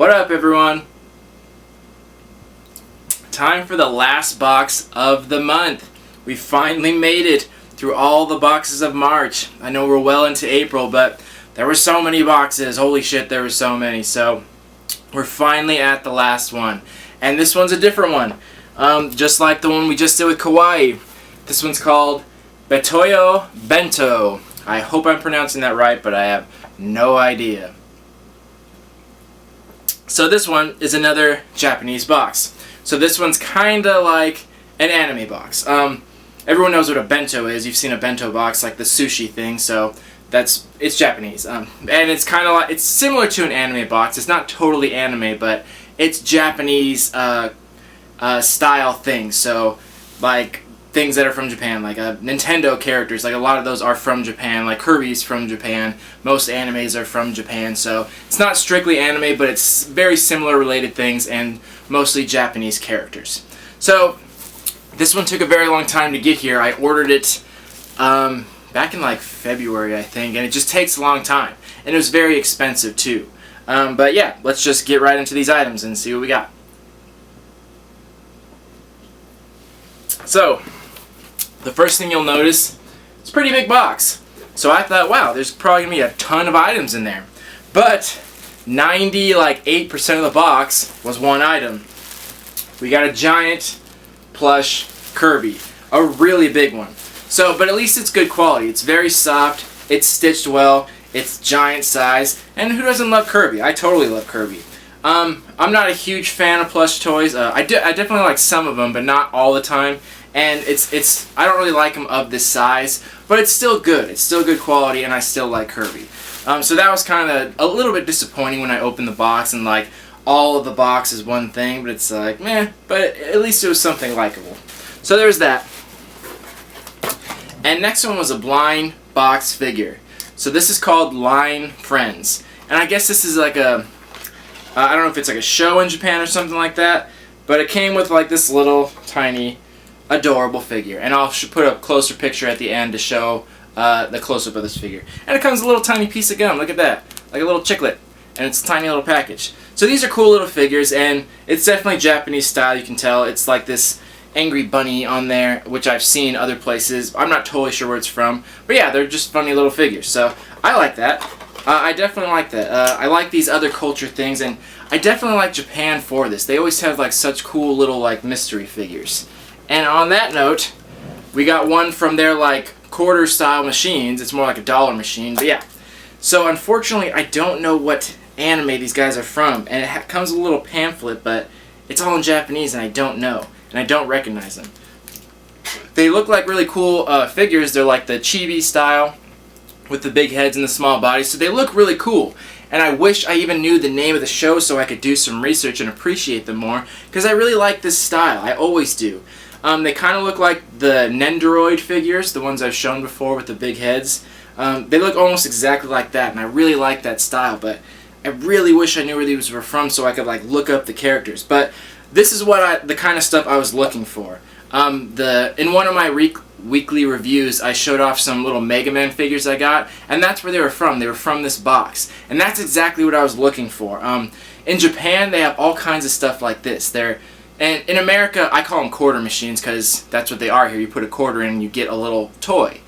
What up, everyone? Time for the last box of the month. We finally made it through all the boxes of March. I know we're well into April, but there were so many boxes. Holy shit, there were so many. So we're finally at the last one. And this one's a different one. Just like the one we just did with Kawaii. This one's called Betoyo Bento. I hope I'm pronouncing that right, but I have no idea. So this one is another Japanese box. So this one's kinda like an anime box. Everyone knows what a bento is. You've seen a bento box, like the sushi thing. So it's Japanese, and it's kind of like, it's similar to an anime box. It's not totally anime, but it's Japanese style things. So like things that are from Japan, like Nintendo characters, like a lot of those are from Japan, like Kirby's from Japan, most animes are from Japan, so it's not strictly anime, but it's very similar related things and mostly Japanese characters. So this one took a very long time to get here. I ordered it back in like February, I think, and it just takes a long time, and it was very expensive too. But yeah, let's just get right into these items and see what we got. So the first thing you'll notice, it's a pretty big box. So I thought, wow, there's probably going to be a ton of items in there. But 98% of the box was one item. We got a giant plush Kirby, a really big one. So, but at least it's good quality. It's very soft, it's stitched well, it's giant size, and who doesn't love Kirby? I totally love Kirby. I'm not a huge fan of plush toys. I definitely like some of them, but not all the time. And I don't really like them of this size, but it's still good. It's still good quality, and I still like Kirby. So that was kind of a little bit disappointing when I opened the box, and like all of the box is one thing, but it's like meh. But at least it was something likable. So there's that. And next one was a blind box figure. So this is called Line Friends, and I guess this is like a I don't know if it's like a show in Japan or something like that, but it came with like this little tiny adorable figure, and I'll put a closer picture at the end to show the close-up of this figure. And it comes with a little tiny piece of gum, look at that, like a little chiclet, and it's a tiny little package. So these are cool little figures, and it's definitely Japanese style, you can tell. It's like this angry bunny on there, which I've seen other places. I'm not totally sure where it's from, but yeah, they're just funny little figures, so I like that. I definitely like that. I like these other culture things, and I definitely like Japan for this. They always have like such cool little like mystery figures. And on that note, we got one from their like quarter style machines. It's more like a dollar machine, but yeah. So unfortunately, I don't know what anime these guys are from, and it comes with a little pamphlet, but it's all in Japanese, and I don't know, and I don't recognize them. They look like really cool figures. They're like the chibi style, with the big heads and the small bodies, so they look really cool. And I wish I even knew the name of the show so I could do some research and appreciate them more, because I really like this style. I always do. They kind of look like the Nendoroid figures, the ones I've shown before with the big heads. They look almost exactly like that, and I really like that style, but I really wish I knew where these were from so I could like look up the characters. But this is the kind of stuff I was looking for. In one of my weekly reviews, I showed off some little Mega Man figures I got, and that's where they were from. They were from this box, and that's exactly what I was looking for. In Japan, they have all kinds of stuff like this. And in America, I call them quarter machines because that's what they are here. You put a quarter in and you get a little toy.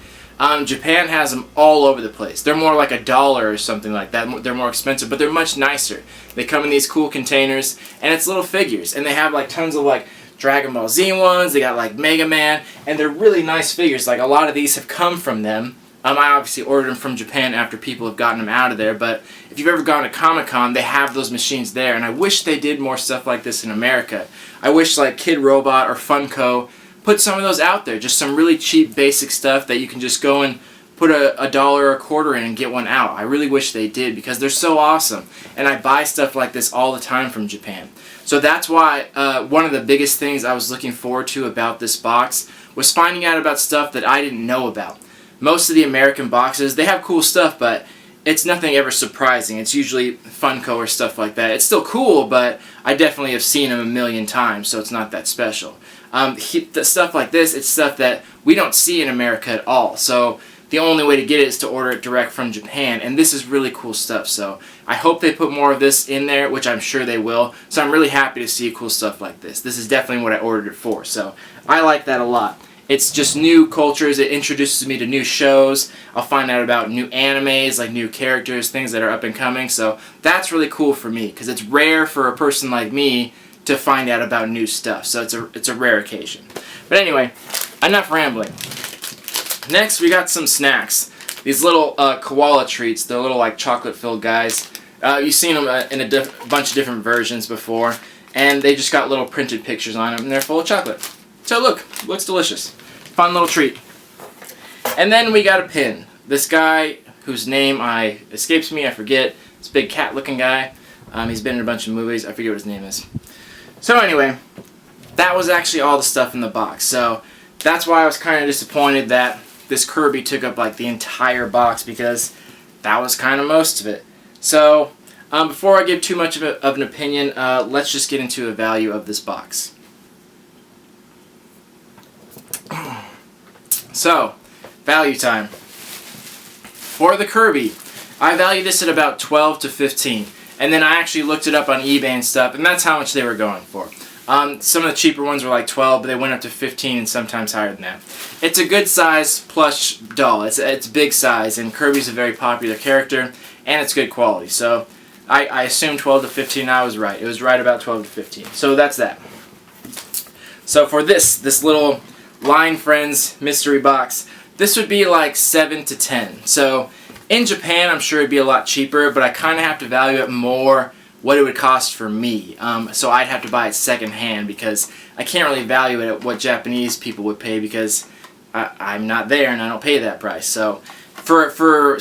Japan has them all over the place. They're more like $1 or something like that. They're more expensive, but they're much nicer. They come in these cool containers, and it's little figures. And they have like tons of like Dragon Ball Z ones. They got like Mega Man, and they're really nice figures. Like a lot of these have come from them. I obviously ordered them from Japan after people have gotten them out of there, but if you've ever gone to Comic-Con, they have those machines there, and I wish they did more stuff like this in America. I wish like Kid Robot or Funko put some of those out there, just some really cheap basic stuff that you can just go and put a dollar or a quarter in and get one out. I really wish they did, because they're so awesome, and I buy stuff like this all the time from Japan. So that's why one of the biggest things I was looking forward to about this box was finding out about stuff that I didn't know about. Most of the American boxes, they have cool stuff, but it's nothing ever surprising. It's usually Funko or stuff like that. It's still cool, but I definitely have seen them a million times, so it's not that special. The stuff like this, it's stuff that we don't see in America at all. So the only way to get it is to order it direct from Japan, and this is really cool stuff. So I hope they put more of this in there, which I'm sure they will. So I'm really happy to see cool stuff like this. This is definitely what I ordered it for, so I like that a lot. It's just new cultures. It introduces me to new shows. I'll find out about new animes, like new characters, things that are up and coming. So that's really cool for me, because it's rare for a person like me to find out about new stuff. So it's a rare occasion. But anyway, enough rambling. Next, we got some snacks. These little koala treats. They're little like chocolate-filled guys. You've seen them in a bunch of different versions before, and they just got little printed pictures on them, and they're full of chocolate. So look, looks delicious. Fun little treat. And then we got a pin. This guy, whose name escapes me, I forget. This big cat-looking guy. He's been in a bunch of movies. I forget what his name is. So anyway, that was actually all the stuff in the box. So that's why I was kind of disappointed that this Kirby took up like the entire box, because that was kind of most of it. So before I give too much of an opinion, let's just get into a value of this box. So, value time. For the Kirby, I value this at about 12 to 15. And then I actually looked it up on eBay and stuff, and that's how much they were going for. Some of the cheaper ones were like 12, but they went up to 15 and sometimes higher than that. It's a good size plush doll. It's big size, and Kirby's a very popular character, and it's good quality. So I assumed 12 to 15. I was right. It was right about 12 to 15. So that's that. So for this little Line Friends mystery box, this would be like 7 to 10. So in Japan, I'm sure it'd be a lot cheaper, but I kind of have to value it more what it would cost for me. So I'd have to buy it secondhand, because I can't really value it at what Japanese people would pay, because I'm not there and I don't pay that price. So for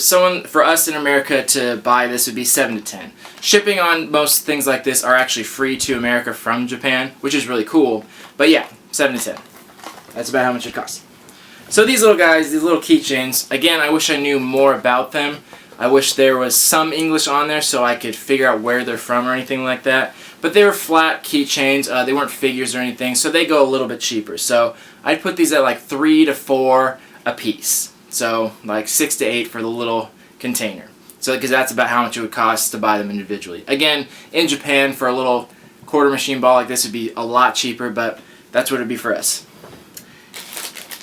us in America to buy this would be 7 to 10. Shipping on most things like this are actually free to America from Japan, which is really cool. But yeah, 7 to 10. That's about how much it costs. So these little guys, these little keychains, again, I wish I knew more about them. I wish there was some English on there so I could figure out where they're from or anything like that. But they were flat keychains. They weren't figures or anything, so they go a little bit cheaper. So I'd put these at like 3 to 4 a piece. So like 6 to 8 for the little container. So because that's about how much it would cost to buy them individually. Again, in Japan, for a little quarter machine ball like this would be a lot cheaper, but that's what it'd be for us.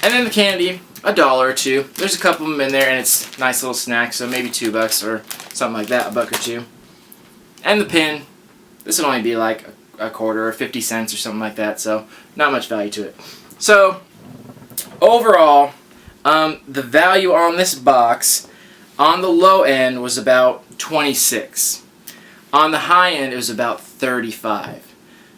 And then the candy, $1 or $2. There's a couple of them in there, and it's a nice little snack, so maybe $2 or something like that, $1 or $2. And the pin, this would only be like a quarter or 50 cents or something like that, so not much value to it. So overall, the value on this box on the low end was about 26. On the high end, it was about 35.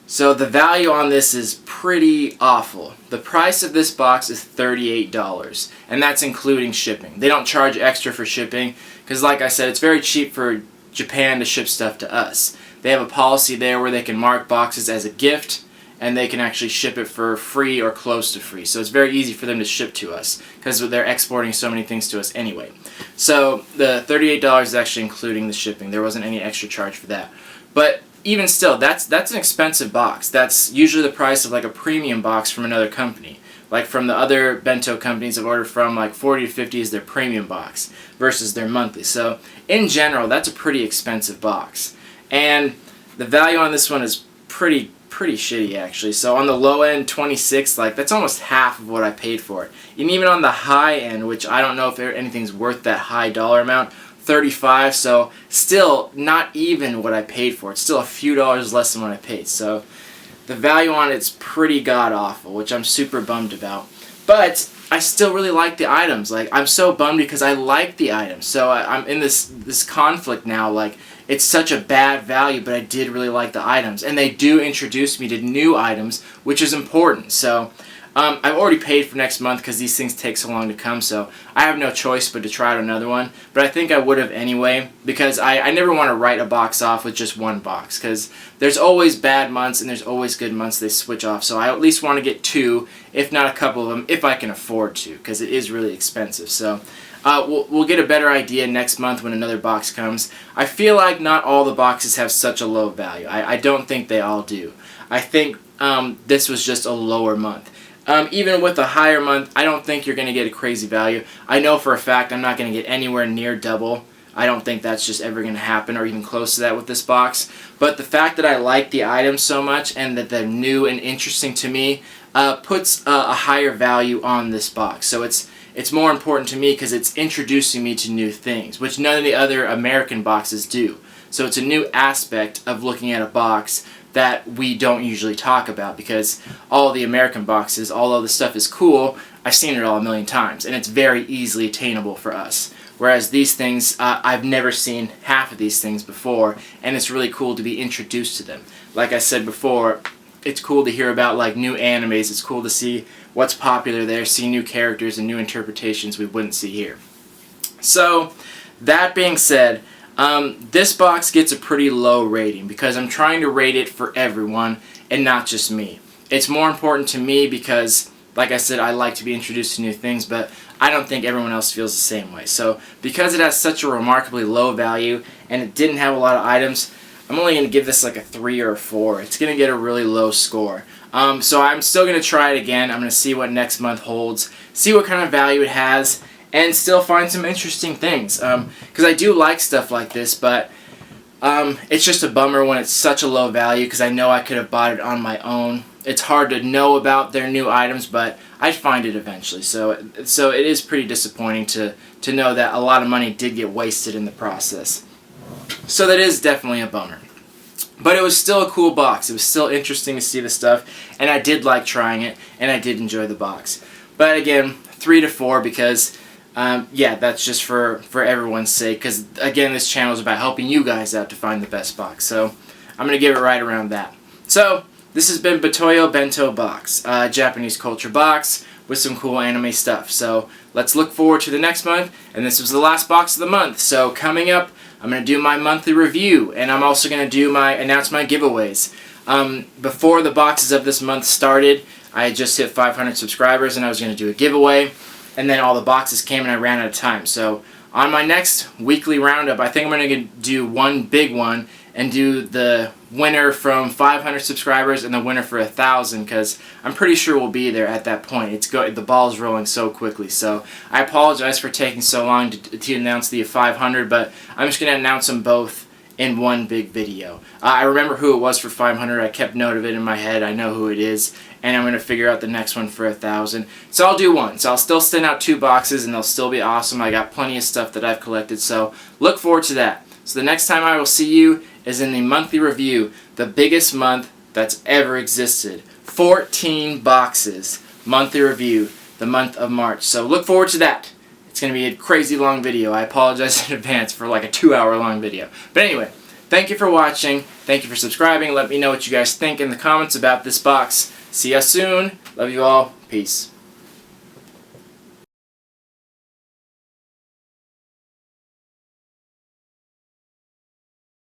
So the value on this is pretty awful. The price of this box is $38, and that's including shipping. They don't charge extra for shipping, because like I said, it's very cheap for Japan to ship stuff to us. They have a policy there where they can mark boxes as a gift, and they can actually ship it for free or close to free. So it's very easy for them to ship to us, because they're exporting so many things to us anyway. So the $38 is actually including the shipping. There wasn't any extra charge for that. But even still, that's an expensive box. That's usually the price of like a premium box from another company. Like from the other bento companies I've ordered from, like 40 to 50 is their premium box versus their monthly. So in general, that's a pretty expensive box. And the value on this one is pretty shitty actually. So on the low end, 26, like that's almost half of what I paid for it. And even on the high end, which I don't know if anything's worth that high dollar amount, 35, so still not even what I paid for. It's still a few dollars less than what I paid. So the value on it's pretty god-awful, which I'm super bummed about. But I still really like the items. Like, I'm so bummed because I like the items. So I'm in this conflict now. Like, it's such a bad value, but I did really like the items. And they do introduce me to new items, which is important. So I've already paid for next month because these things take so long to come, so I have no choice but to try out another one. But I think I would have anyway, because I never want to write a box off with just one box, because there's always bad months and there's always good months they switch off. So I at least want to get 2, if not a couple of them, if I can afford to, because it is really expensive. So we'll get a better idea next month when another box comes. I feel like not all the boxes have such a low value. I don't think they all do. I think this was just a lower month. even with a higher month, I don't think you're going to get a crazy value. I know for a fact I'm not going to get anywhere near double. I don't think that's just ever going to happen or even close to that with this box. But the fact that I like the items so much and that they're new and interesting to me puts a higher value on this box. So it's more important to me because it's introducing me to new things, which none of the other American boxes do. So it's a new aspect of looking at a box that we don't usually talk about, because all the American boxes, although the stuff is cool, I've seen it all a million times, and it's very easily attainable for us. Whereas these things, I've never seen half of these things before, and it's really cool to be introduced to them. Like I said before, it's cool to hear about like new animes. It's cool to see what's popular there, see new characters and new interpretations we wouldn't see here. So, that being said, this box gets a pretty low rating because I'm trying to rate it for everyone and not just me. It's more important to me because, like I said, I like to be introduced to new things, but I don't think everyone else feels the same way. So because it has such a remarkably low value and it didn't have a lot of items, I'm only going to give this like a 3 or a 4. It's going to get a really low score. So I'm still going to try it again. I'm going to see what next month holds, see what kind of value it has, and still find some interesting things. Because I do like stuff like this, but it's just a bummer when it's such a low value because I know I could have bought it on my own. It's hard to know about their new items, but I'd find it eventually. So it is pretty disappointing to know that a lot of money did get wasted in the process. So that is definitely a bummer. But it was still a cool box. It was still interesting to see the stuff, and I did like trying it, and I did enjoy the box. But again, 3 to 4 because, yeah, that's just for everyone's sake. Because, again, this channel is about helping you guys out to find the best box. So I'm going to give it right around that. So this has been Betoyo Bento box, Japanese culture box with some cool anime stuff. So let's look forward to the next month, and this was the last box of the month. So coming up, I'm going to do my monthly review, and I'm also going to announce my giveaways. Before the boxes of this month started, I had just hit 500 subscribers, and I was going to do a giveaway, and then all the boxes came, and I ran out of time. So on my next weekly roundup, I think I'm going to do one big one and do the winner from 500 subscribers and the winner for 1,000, because I'm pretty sure we'll be there at that point. The ball's rolling so quickly. So I apologize for taking so long to announce the 500, but I'm just going to announce them both in one big video. I remember who it was for 500. I kept note of it in my head. I know who it is, and I'm going to figure out the next one for 1,000. So I'll do one. So I'll still send out 2 boxes, and they'll still be awesome. I got plenty of stuff that I've collected, so look forward to that. So the next time I will see you is in the monthly review, the biggest month that's ever existed. 14 boxes, monthly review, the month of March. So look forward to that. It's going to be a crazy long video. I apologize in advance for like a 2-hour long video. But anyway, thank you for watching. Thank you for subscribing. Let me know what you guys think in the comments about this box. See ya soon. Love you all. Peace.